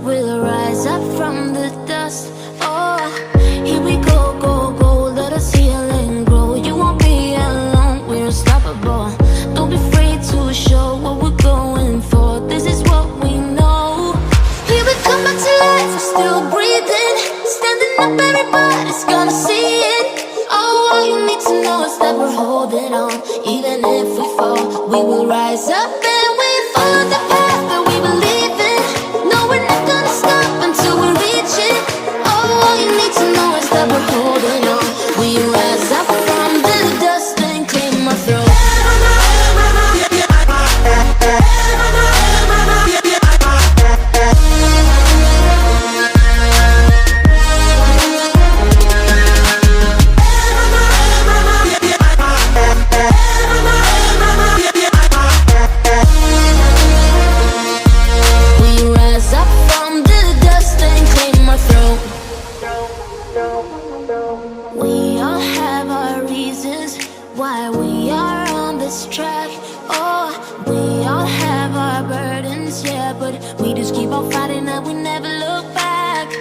We'll rise up from the dust. Oh, here we go, go, go. Let us heal and grow. You won't be alone, we're unstoppable. Don't be afraid to show what we're going for. This is what we know. Here we come back to life, we're still breathing. Standing up, everybody's gonna see it. Oh, all you need to know is that we're holding on. Even if we fall, we will rise up and we follow the path that we believe in. No, we're not gonna stop until we reach it. Oh, all you need to know is that we're holding on. We rise up from the dust and clear my throat. We all have our reasons why we are on this track. Oh, we all have our burdens, yeah, but we just keep on fighting and we never look back.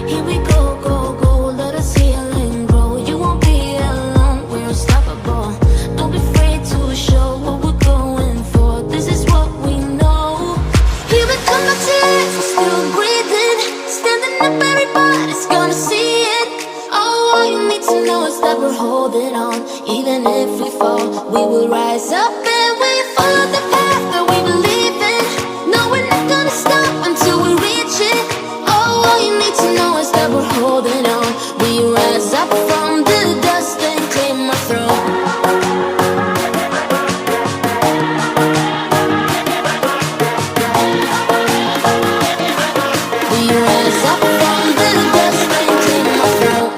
Here we go, go, go, let us heal and grow. You won't be alone, we're unstoppable. Don't be afraid to show what we're going for. This is what we know. Here we come back to life, we're still breathing. Standing up, everybody's gonna see it. Oh, all you need to know is that we're holding on. Even if we fall, we will rise up and we follow the path that we believe in. No, we're not gonna stop until we reach it. Oh, all you need to know is that we're holding on. We rise up from the dust and clear my throat. We rise up from the dust and clear my throat.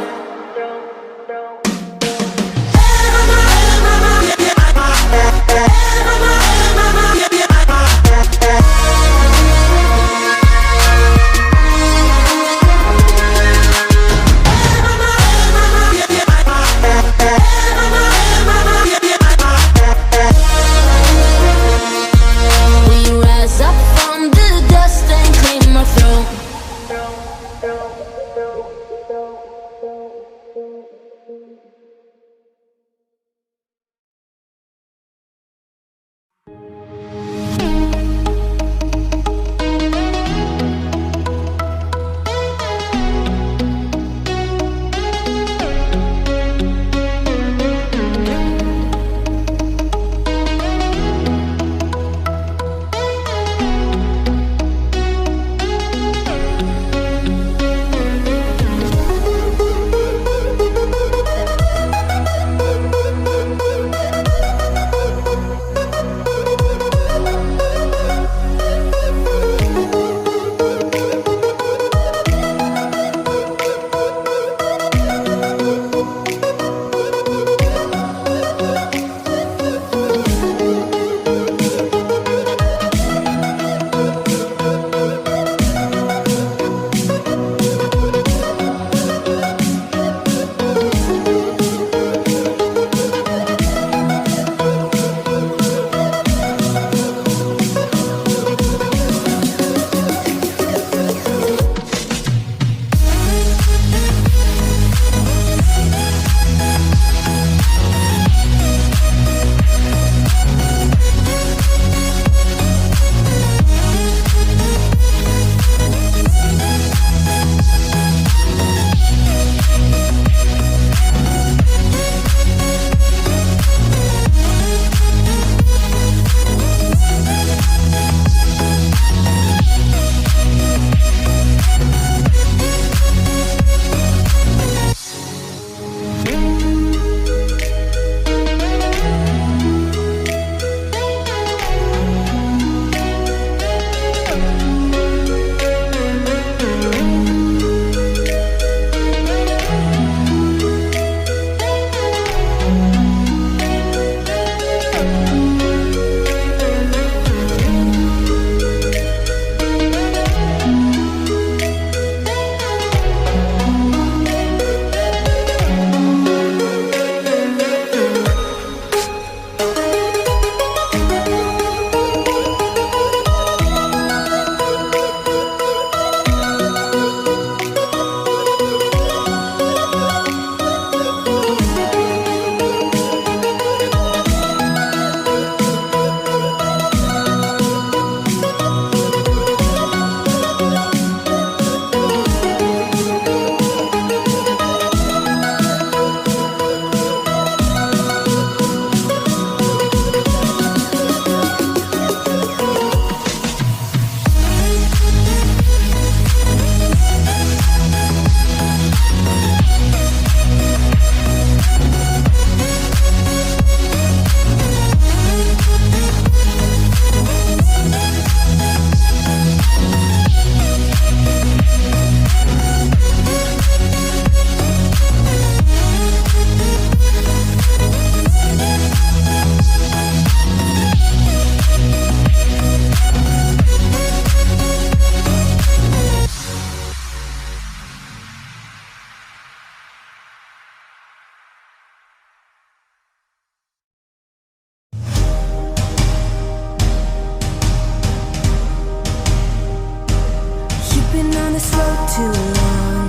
this road too long,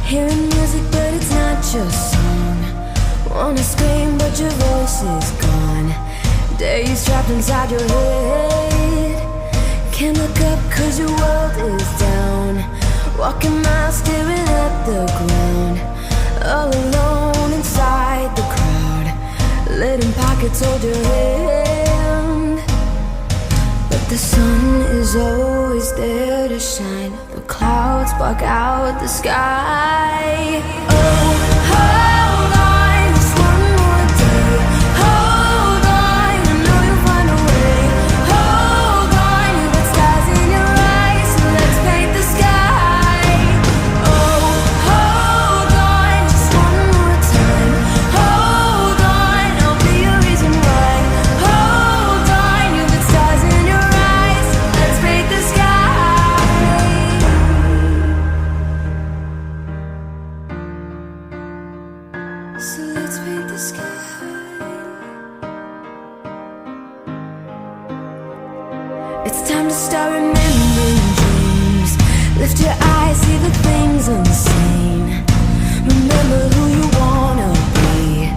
hearing music but it's not your song. Wanna scream but your voice is gone. Days trapped inside your head. Can't look up cause your world is down. Walking miles staring at the ground. All alone inside the crowd. Letting pockets hold your hand. But the sun is always there to shine. The clouds block out the sky. Oh, hold on, just one more day. Hold on, I know you'll find a way. Hold on, you got stars in your eyes, so let's paint the sky. Oh, hold on, just one more time. Hold on, I'll be your reason why. Hold on, you got stars in your eyes, let's paint the sky. So let's paint the sky. It's time to start remembering dreams. Lift your eyes, see the things unseen. Remember who you wanna be.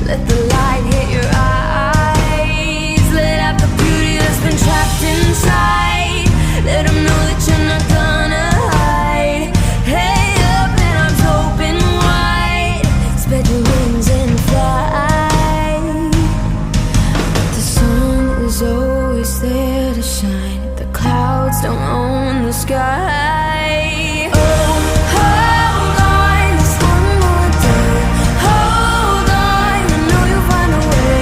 Let the light hit your eyes. Let out the beauty that's been trapped inside. Let them know that you're not gonna hide. Hey up and arms open wide. Spread your wings and fly. The sun is always there to shine. The clouds don't own the sky. Oh, hold on, just one more day. Hold on, I know you'll find a way.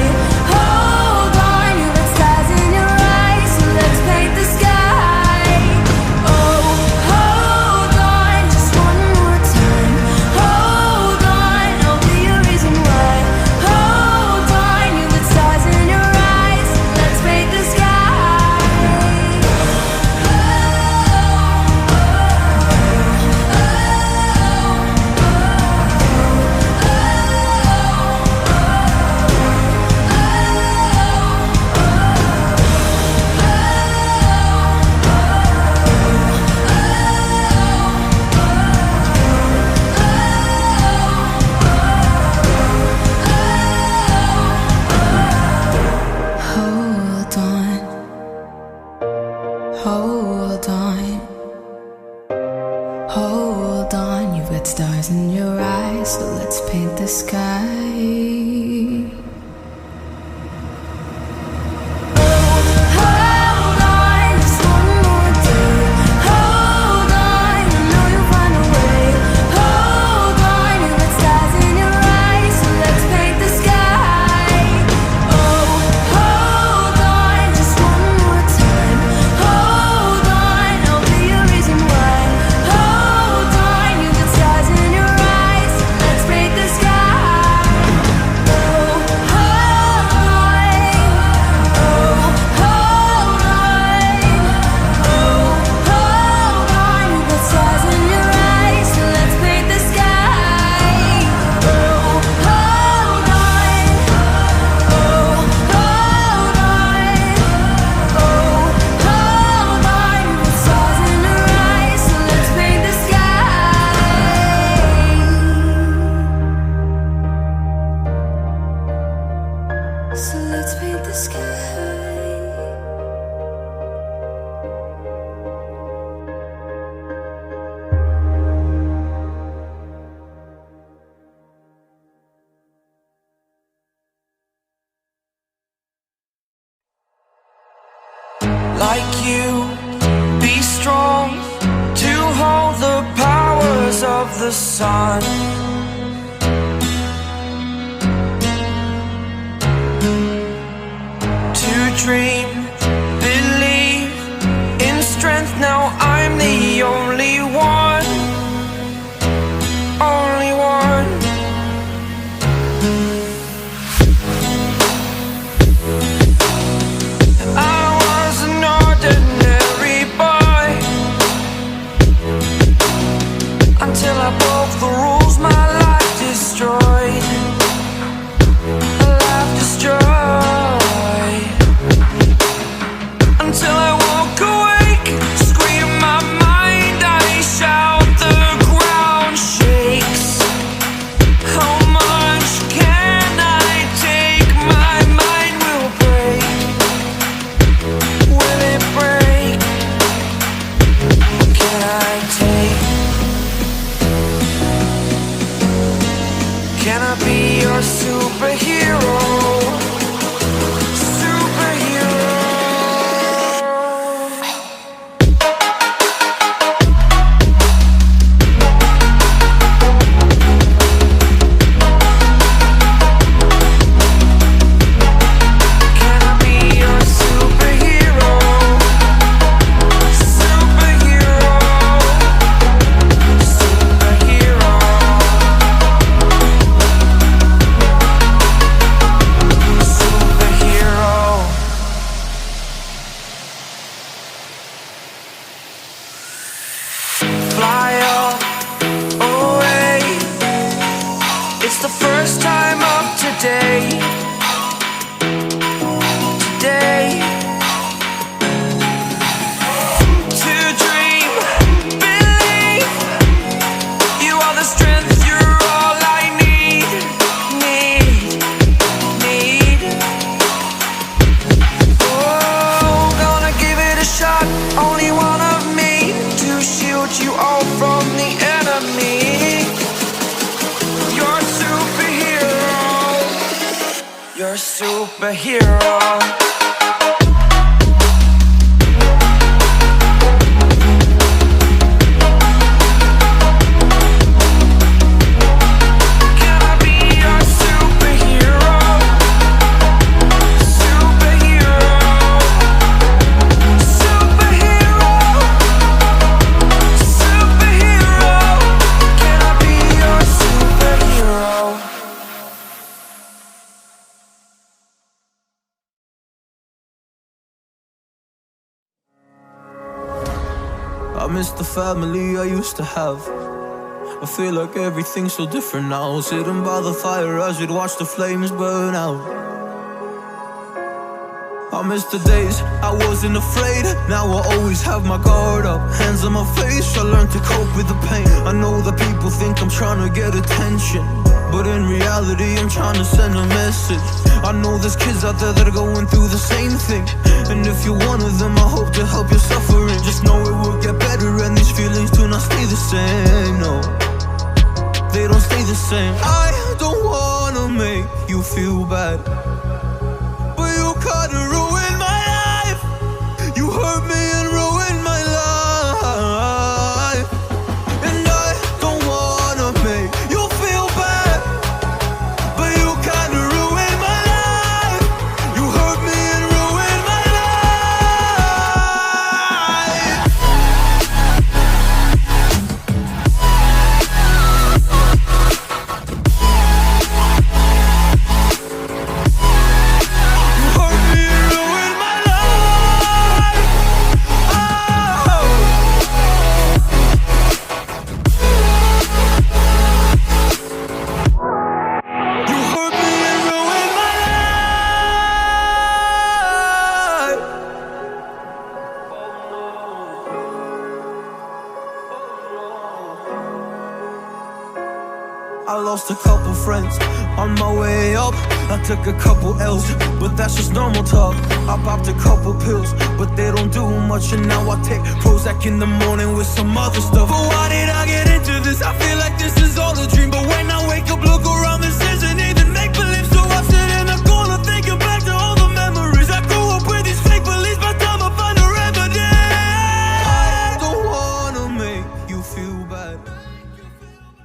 Hold on, you got stars in your eyes, so let's paint the sky. Oh, hold on, just one more time. Hold on, I'll be your reason why. Hold on, you got stars in your eyes, let's paint the sky. Hold on, hold on, hold on. You've got stars in your eyes, so let's paint the sky. Hold on, just one more day. Hold on, I know you'll find a way. Hold on, you got stars in your eyes, so let's paint the sky. Oh, hold on, just one more time. Hold on, I'll be your reason why. Hold on, you got stars in your eyes, let's paint the sky. So let's paint the sky. Like you, be strong to hold the powers of the sun. To dream, believe in strength. Now I'm the only one, only one. I was an ordinary boy until I broke the rules. My protect you all from the enemy. You're a superhero. You're a superhero. I miss the family I used to have. I feel like everything's so different now. Sitting by the fire as we'd watch the flames burn out. I miss the days I wasn't afraid. Now I always have my guard up, hands on my face. I learned to cope with the pain. I know that people think I'm trying to get attention, but in reality I'm trying to send a message. I know there's kids out there that are going through the same thing, and if you're one of them, I hope to help your suffering. Just know it will get better, and these feelings do not stay the same. No, they don't stay the same. I don't wanna make you feel bad, but you kinda ruined my life. You hurt me and ruined my life, and I don't wanna make you feel bad, but you kinda ruined my life. You hurt me and ruined my life. You hurt me and ruined my life. Oh. You hurt me and ruined my life. I lost a couple friends on my way up. I took a couple L's, but that's just normal talk. I popped a couple pills, but they don't do much, and now I take Prozac in the morning with some other stuff.